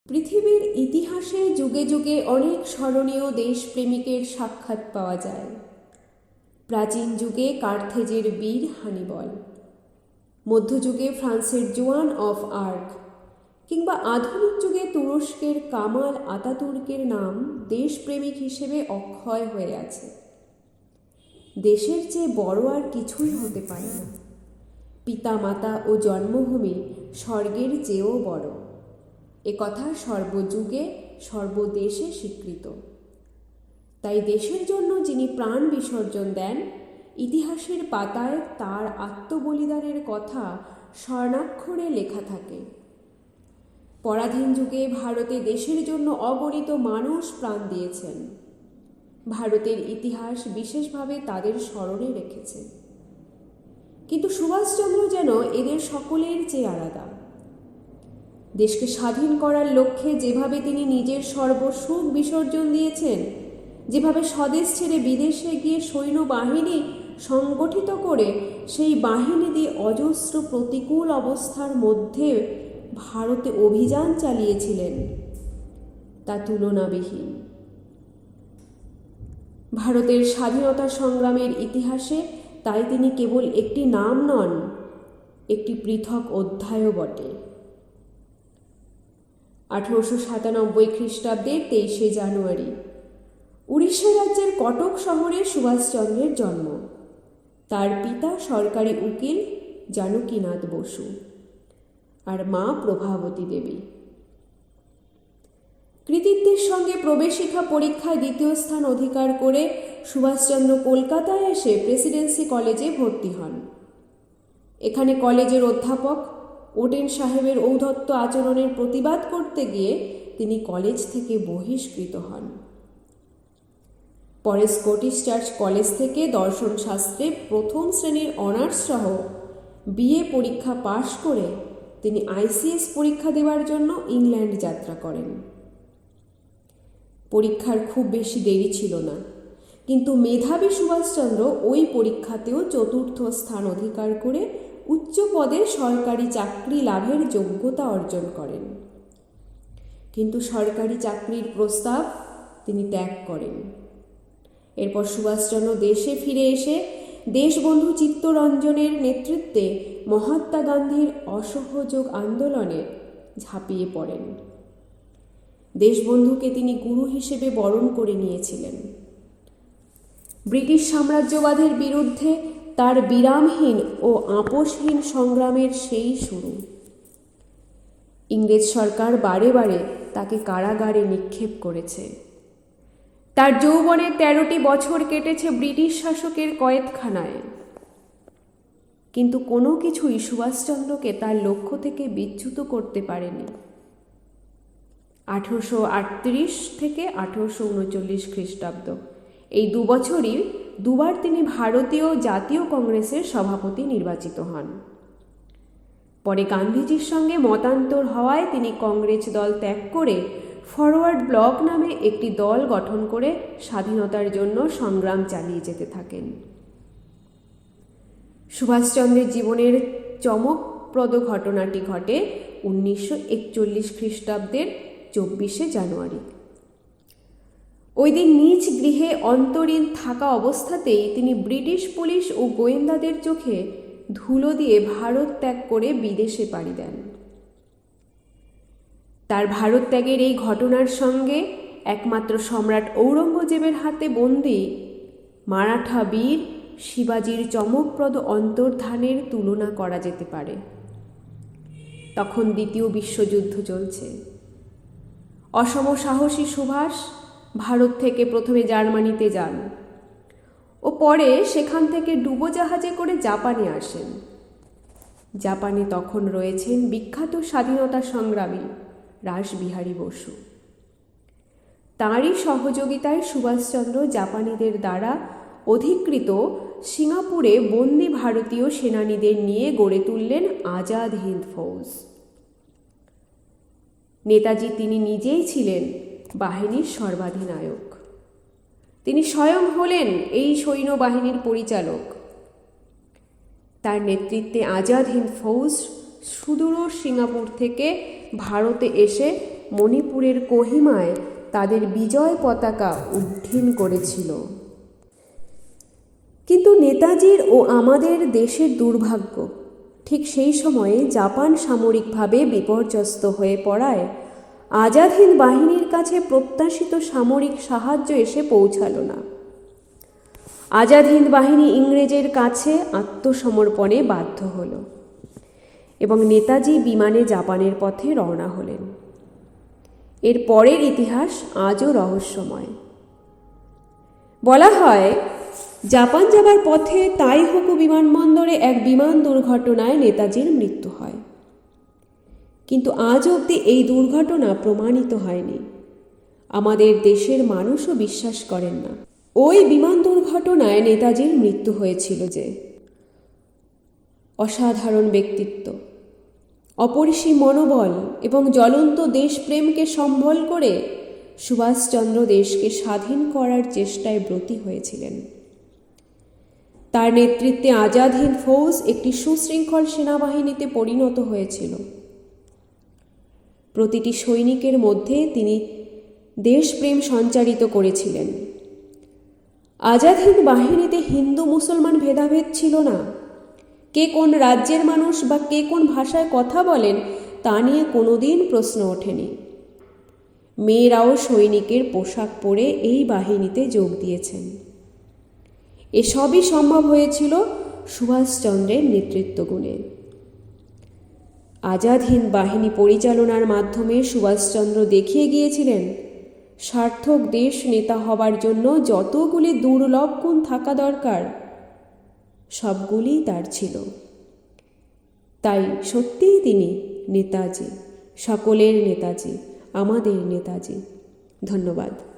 পৃথিবীর ইতিহাসে যুগে যুগে অনেক স্মরণীয় দেশপ্রেমিকের সাক্ষাৎ পাওয়া যায়। প্রাচীন যুগে কার্থেজের বীর হানিবল, মধ্যযুগে ফ্রান্সের জোয়ান অফ আর্ক, কিংবা আধুনিক যুগে তুরস্কের কামাল আতাতুর্কের নাম দেশপ্রেমিক হিসেবে অক্ষয় হয়ে আছে। দেশের চেয়ে বড় আর কিছুই হতে পারে না। পিতা মাতা ও জন্মভূমি স্বর্গের চেয়েও বড়, একথা সর্বযুগে সর্বদেশে স্বীকৃত। তাই দেশের জন্য যিনি প্রাণ বিসর্জন দেন, ইতিহাসের পাতায় তার আত্মবলিদানের কথা স্বর্ণাক্ষরে লেখা থাকে। পরাধীন যুগে ভারতে দেশের জন্য অগণিত মানুষ প্রাণ দিয়েছেন। ভারতের ইতিহাস বিশেষভাবে তাদের স্মরণে রেখেছে। কিন্তু সুভাষচন্দ্র যেন এদের সকলের চেয়ে আলাদা। দেশকে স্বাধীন করার লক্ষ্যে যেভাবে তিনি নিজের সর্বসুখ বিসর্জন দিয়েছেন, যেভাবে স্বদেশ ছেড়ে বিদেশে গিয়ে সৈন্যবাহিনী সংগঠিত করে সেই বাহিনী দিয়ে অজস্র প্রতিকূল অবস্থার মধ্যে ভারতে অভিযান চালিয়েছিলেন, তা তুলনাবিহীন। ভারতের স্বাধীনতা সংগ্রামের ইতিহাসে তাই তিনি কেবল একটি নাম নন, একটি পৃথক অধ্যায়ও বটে। 1897 খ্রিস্টাব্দের 23শে জানুয়ারি উড়িষ্যা রাজ্যের কটক শহরে সুভাষচন্দ্রের জন্ম। তার পিতা সরকারি উকিল জানকীনাথ বসু আর মা প্রভাবতী দেবী। কৃতিত্বের সঙ্গে প্রবেশিকা পরীক্ষায় দ্বিতীয় স্থান অধিকার করে সুভাষচন্দ্র কলকাতায় এসে প্রেসিডেন্সি কলেজে ভর্তি হন। এখানে কলেজের অধ্যাপক ওডেন সাহেবের ঔদ্ধত্য আচরণের প্রতিবাদ করতে গিয়ে তিনি কলেজ থেকে বহিষ্কৃত হন। পরে স্কটিশ চার্চ কলেজ থেকে দর্শন শাস্ত্রে প্রথম শ্রেণীর অনার্স সহ বিএ পরীক্ষা পাশ করে তিনি আইসিএস পরীক্ষা দেওয়ার জন্য ইংল্যান্ড যাত্রা করেন। পরীক্ষার খুব বেশি দেরি ছিল না, কিন্তু মেধাবী সুভাষচন্দ্র ওই পরীক্ষাতেও চতুর্থ স্থান অধিকার করে উচ্চ পদে সরকারি চাকরি লাভের যোগ্যতা অর্জন করেন। কিন্তু সরকারি চাকরির প্রস্তাব তিনি ত্যাগ করেন। এরপর সুভাষচন্দ্র দেশে ফিরে এসে দেশবন্ধু চিত্তরঞ্জনের নেতৃত্বে মহাত্মা গান্ধীর অসহযোগ আন্দোলনে ঝাঁপিয়ে পড়েন। দেশবন্ধুকে তিনি গুরু হিসেবে বরণ করে নিয়েছিলেন। ব্রিটিশ সাম্রাজ্যবাদের বিরুদ্ধে তার বিরামহীন ও আপোষহীন সংগ্রামের সেই শুরু। ইংরেজ সরকার বারে বারে তাকে কারাগারে নিক্ষেপ করেছে। তার যৌবনের 13টি বছর কেটেছে ব্রিটিশ শাসকের কয়েদখানায়। কিন্তু কোনো কিছুই সুভাষচন্দ্রকে তার লক্ষ্য থেকে বিচ্যুত করতে পারেনি। 1838 থেকে 1839 খ্রিস্টাব্দ এই দুবছরই দুবার তিনি ভারতীয় জাতীয় কংগ্রেসের সভাপতি নির্বাচিত হন। পরে গান্ধীজির সঙ্গে মতান্তর হওয়ায় তিনি কংগ্রেস দল ত্যাগ করে ফরওয়ার্ড ব্লক নামে একটি দল গঠন করে স্বাধীনতার জন্য সংগ্রাম চালিয়ে যেতে থাকেন। সুভাষচন্দ্রের জীবনের চমকপ্রদ ঘটনাটি ঘটে 1941 খ্রিস্টাব্দের 24শে জানুয়ারি। ওই দিন নিজ গৃহে অন্তরীণ থাকা অবস্থাতেই তিনি ব্রিটিশ পুলিশ ও গোয়েন্দাদের চোখে ধুলো দিয়ে ভারত ত্যাগ করে বিদেশে পাড়ি দেন। তার ভারত ত্যাগের এই ঘটনার সঙ্গে একমাত্র সম্রাট ঔরঙ্গজেবের হাতে বন্দী মারাঠা বীর শিবাজির চমকপ্রদ অন্তর্ধানের তুলনা করা যেতে পারে। তখন দ্বিতীয় বিশ্বযুদ্ধ চলছে। অসম সাহসী সুভাষ ভারত থেকে প্রথমে জার্মানিতে যান ও পরে সেখান থেকে ডুবোজাহাজে করে জাপানে আসেন। জাপানে তখন রয়েছেন বিখ্যাত স্বাধীনতা সংগ্রামী রাসবিহারী বসু। তাঁরই সহযোগিতায় সুভাষচন্দ্র জাপানিদের দ্বারা অধিকৃত সিঙ্গাপুরে বন্দী ভারতীয় সেনানীদের নিয়ে গড়ে তুললেন আজাদ হিন্দ ফৌজ। নেতাজি তিনি নিজেই ছিলেন বাহিনীর সর্বাধিনায়ক। তিনি স্বয়ং হলেন এই সৈন্যবাহিনীর পরিচালক। তার নেতৃত্বে আজাদ হিন্দ ফৌজ সুদূর সিঙ্গাপুর থেকে ভারতে এসে মণিপুরের কোহিমায় তাদের বিজয় পতাকা উড্ডীন করেছিল। কিন্তু নেতাজির ও আমাদের দেশের দুর্ভাগ্য, ঠিক সেই সময়ে জাপান সামরিকভাবে বিপর্যস্ত হয়ে পড়ায় আজাদ হিন্দ বাহিনীর কাছে প্রত্যাশিত সামরিক সাহায্য এসে পৌঁছালো না। আজাদ হিন্দ বাহিনী ইংরেজের কাছে আত্মসমর্পণে বাধ্য হল এবং নেতাজি বিমানে জাপানের পথে রওনা হলেন। এর পরের ইতিহাস আজও রহস্যময়। বলা হয়, জাপান যাবার পথে তাইহোকু বিমানবন্দরে এক বিমান দুর্ঘটনায় নেতাজির মৃত্যু হয়। কিন্তু আজ অবধি এই দুর্ঘটনা প্রমাণিত হয়নি। আমাদের দেশের মানুষও বিশ্বাস করেন না ওই বিমান দুর্ঘটনায় নেতাজির মৃত্যু হয়েছিল। যে অসাধারণ ব্যক্তিত্ব, অপরিসীম মনোবল এবং জ্বলন্ত দেশপ্রেমকে সম্বল করে সুভাষচন্দ্র দেশকে স্বাধীন করার চেষ্টায় ব্রতী হয়েছিলেন। তার নেতৃত্বে আজাদ হিন্দ ফৌজ একটি সুশৃঙ্খল সেনাবাহিনীতে পরিণত হয়েছিল। প্রতিটি সৈনিকের মধ্যে তিনি দেশপ্রেম সঞ্চারিত করেছিলেন। আজাদ হিন্দ বাহিনীতে হিন্দু মুসলমান ভেদাভেদ ছিল না। কে কোন রাজ্যের মানুষ বা কে কোন ভাষায় কথা বলেন তা নিয়ে কোনোদিন প্রশ্ন ওঠেনি। মেয়েরাও সৈনিকের পোশাক পরে এই বাহিনীতে যোগ দিয়েছেন। এসবই সম্ভব হয়েছিল সুভাষচন্দ্রের নেতৃত্বগুণে। আজাদ হিন্দ বাহিনী পরিচালনার মাধ্যমে সুভাষচন্দ্র দেখিয়ে গিয়েছিলেন, সার্থক দেশ নেতা হবার জন্য যতগুলি দুর্লভ গুণ থাকা দরকার সবগুলি তার ছিল। তাই সত্যিই তিনি নেতাজি, সকলের নেতাজি, আমাদের নেতাজি। ধন্যবাদ।